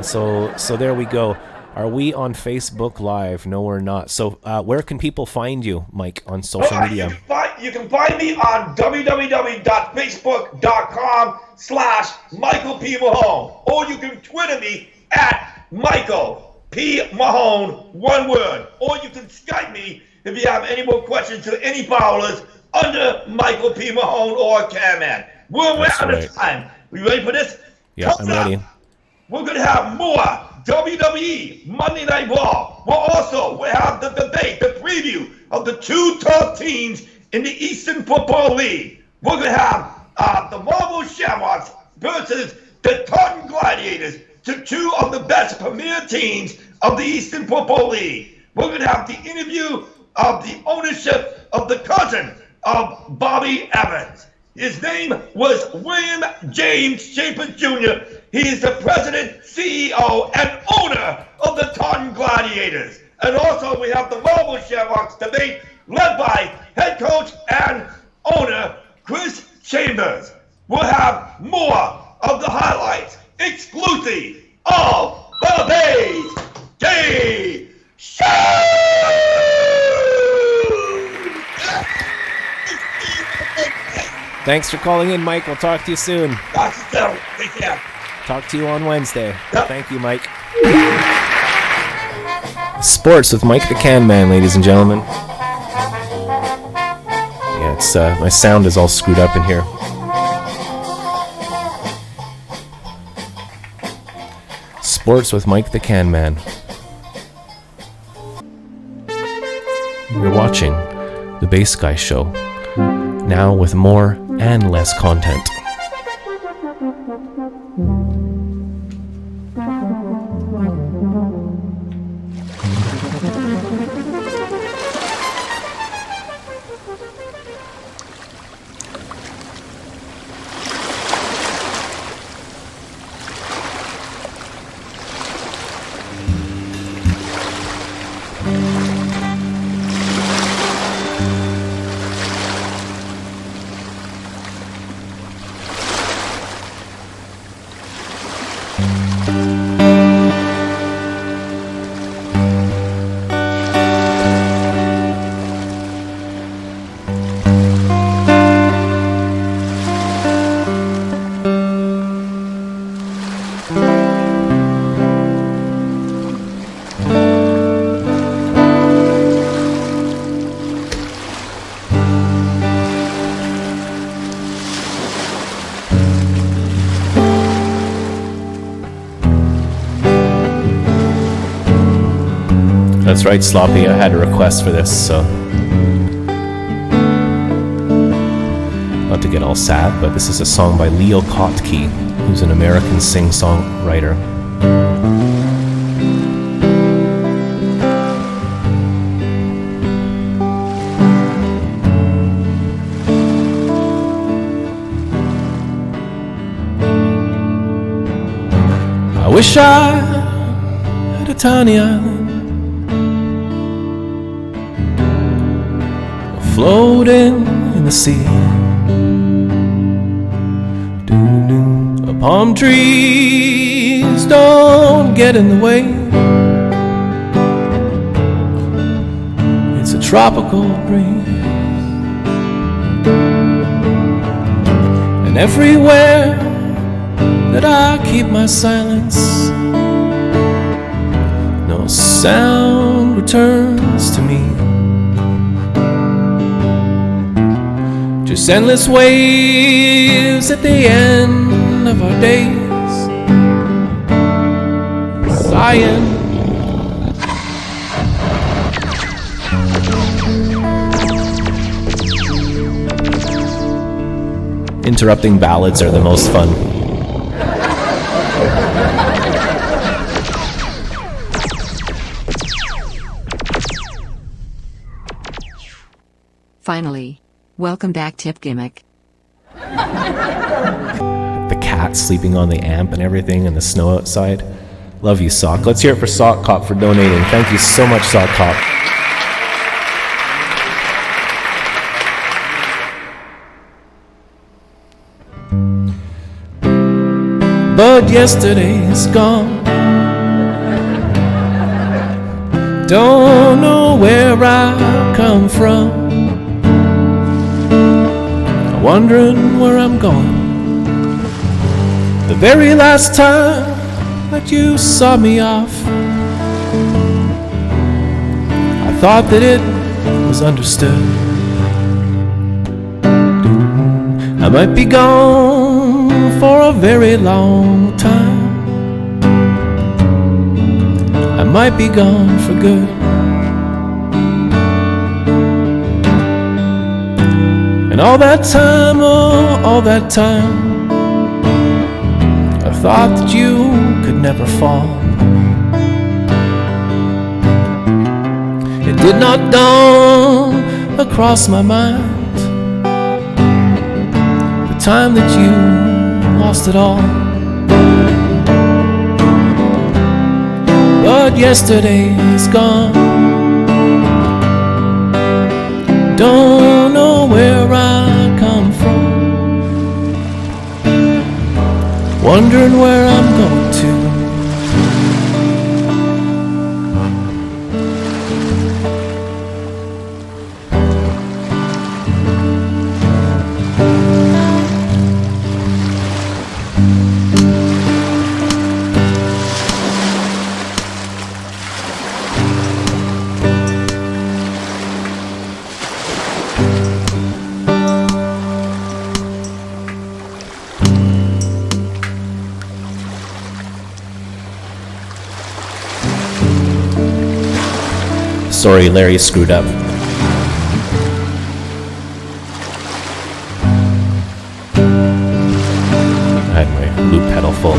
A: So there we go. Are we on Facebook Live? No, we're not. So where can people find you, Mike, on social media?
B: You can find me on www.facebook.com/Michael P. Mahone. Or you can Twitter me at Michael P. Mahone, one word. Or you can Skype me if you have any more questions to any followers under Michael P. Mahone or Camman. We're out of time. We ready for this?
A: Yeah, I'm ready.
B: We're going to have more WWE Monday Night Raw. We'll have the debate, the preview of the 2 top teams in the Eastern Football League. We're going to have the Marvel Shamrocks versus the Taunton Gladiators, the 2 of the best premier teams of the Eastern Football League. We're going to have the interview of the ownership of the cousin of Bobby Evans. His name was William James Schaefer Jr. He is the president, CEO, and owner of the Taunton Gladiators. And also we have the Marvel Shamrocks debate led by head coach and owner Chris Chambers. We'll have more of the highlights exclusive of the Bass Guy Show!
A: Thanks for calling in, Mike. We'll talk to you soon.
B: Got yourself. Take care.
A: Talk to you on Wednesday.
B: Yep.
A: Thank you, Mike. Sports with Mike the Can Man, ladies and gentlemen. Yeah, it's my sound is all screwed up in here. Sports with Mike the Can Man. You're watching The Bass Guy Show, now with more and less content. That's right, Sloppy. I had a request for this, so. Not to get all sad, but this is a song by Leo Kottke, who's an American sing-songwriter. I wish I had a tiny island floating in the sea. Palm trees don't get in the way. It's a tropical breeze, and everywhere that I keep my silence, no sound returns to me. Just endless waves at the end of our days, sighing. Interrupting ballads are the most fun.
L: Finally. Welcome back, Tip Gimmick.
A: The cat sleeping on the amp and everything, and the snow outside. Love you, Sock. Let's hear it for Sock Cop for donating. Thank you so much, Sock Cop. But yesterday's gone. Don't know where I come from. Wondering where I'm going. The very last time that you saw me off, I thought that it was understood. I might be gone for a very long time. I might be gone for good. And all that time, oh, all that time, I thought that you could never fall. It did not dawn across my mind the time that you lost it all. But yesterday is gone. Don't know where I come from. Wondering where I'm going to. Sorry, Larry screwed up. I had my loop pedal full.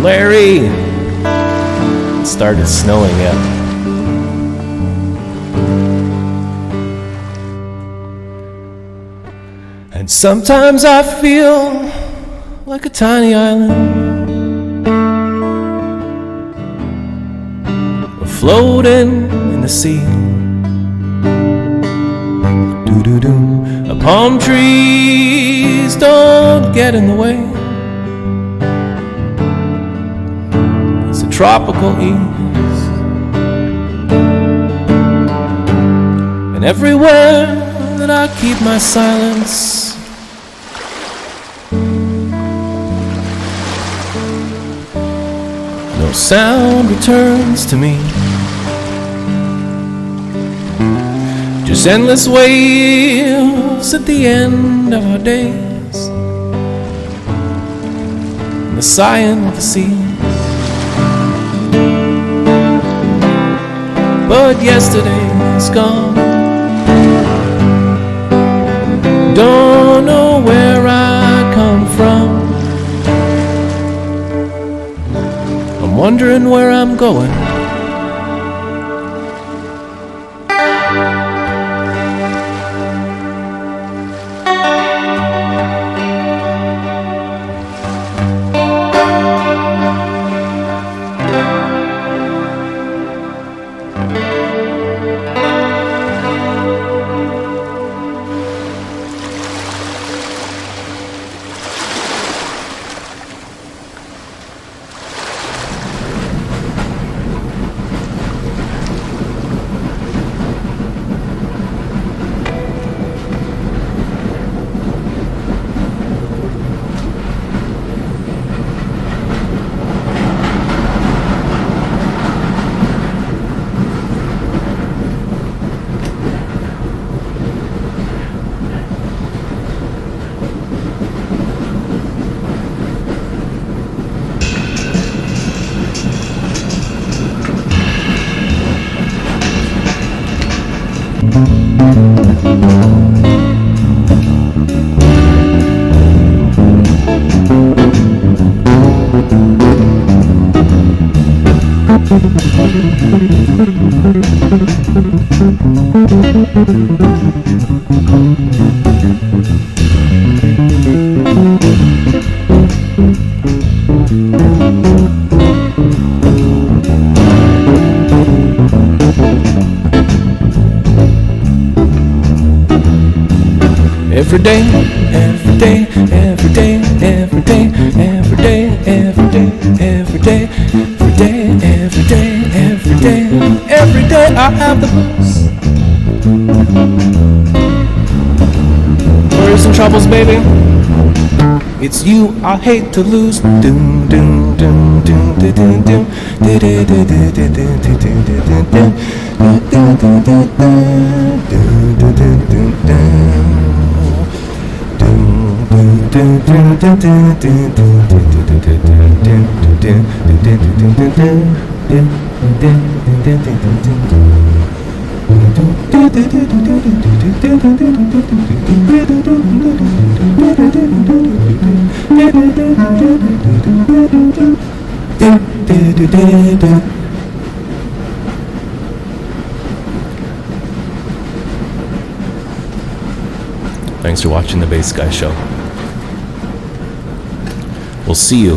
A: Larry! It started snowing yet. And sometimes I feel like a tiny island, floating in the sea. Doo-doo-doo. Palm trees don't get in the way. It's a tropical ease, and everywhere that I keep my silence, no sound returns to me. Just endless waves at the end of our days, and the sighing of the seas. But yesterday is gone. Don't know where I come from. I'm wondering where I'm going. Every day, every day, every day, every day, every day, every day, every day, every day, every day, every day, every day I have the blues. Worries and troubles, baby. It's you I hate to lose. Doom, doom, doom, doom, doom, doom, doom. Thanks for watching the Bass Guy Show. We'll see you.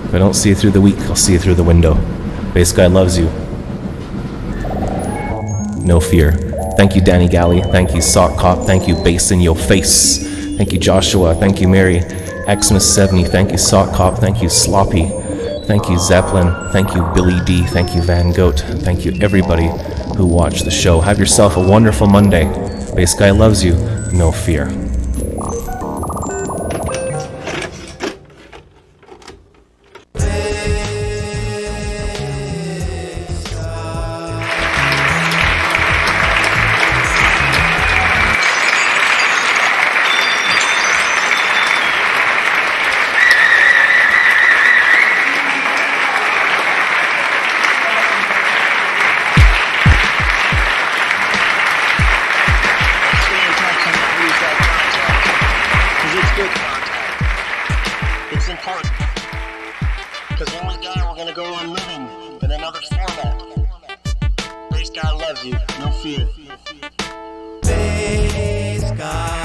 A: If I don't see you through the week, I'll see you through the window. Bass Guy loves you. No fear. Thank you, Danny Galley. Thank you, Sock Cop. Thank you, Bass in Your Face. Thank you, Joshua. Thank you, Mary. Xmas70. Thank you, Sock Cop. Thank you, Sloppy. Thank you, Zeppelin. Thank you, Billy D. Thank you, Van Goat. Thank you, everybody who watched the show. Have yourself a wonderful Monday. Bass Guy loves you. No fear.
E: It's important. Because when we die, we're going to go on living in another format. Bass Guy loves you. No fear. Bass Guy.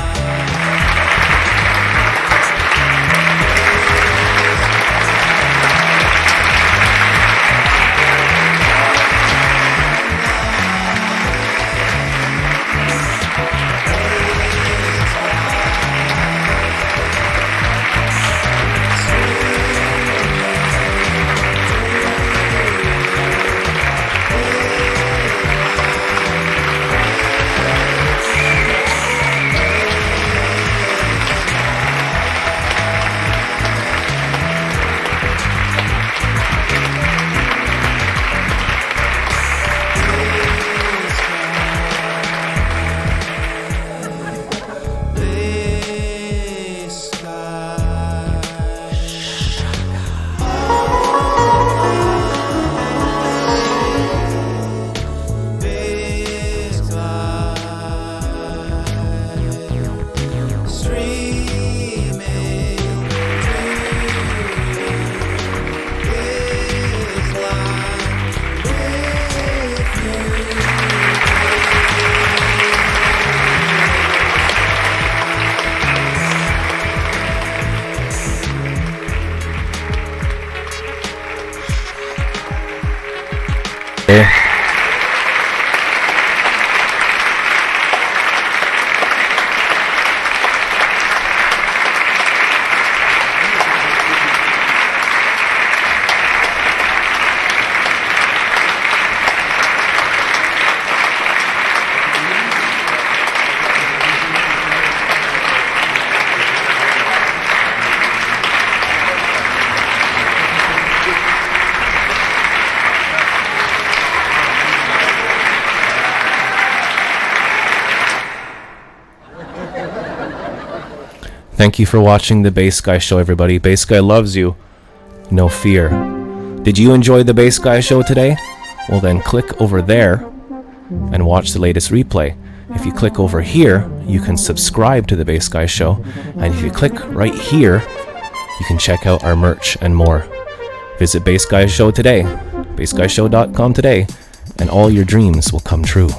A: Thank you for watching the Bass Guy Show, everybody. Bass Guy loves you. No fear. Did you enjoy the Bass Guy Show today? Well then click over there and watch the latest replay. If you click over here, you can subscribe to the Bass Guy Show. And if you click right here, you can check out our merch and more. Visit Bass Guy Show today, bassguyshow.com today, and all your dreams will come true.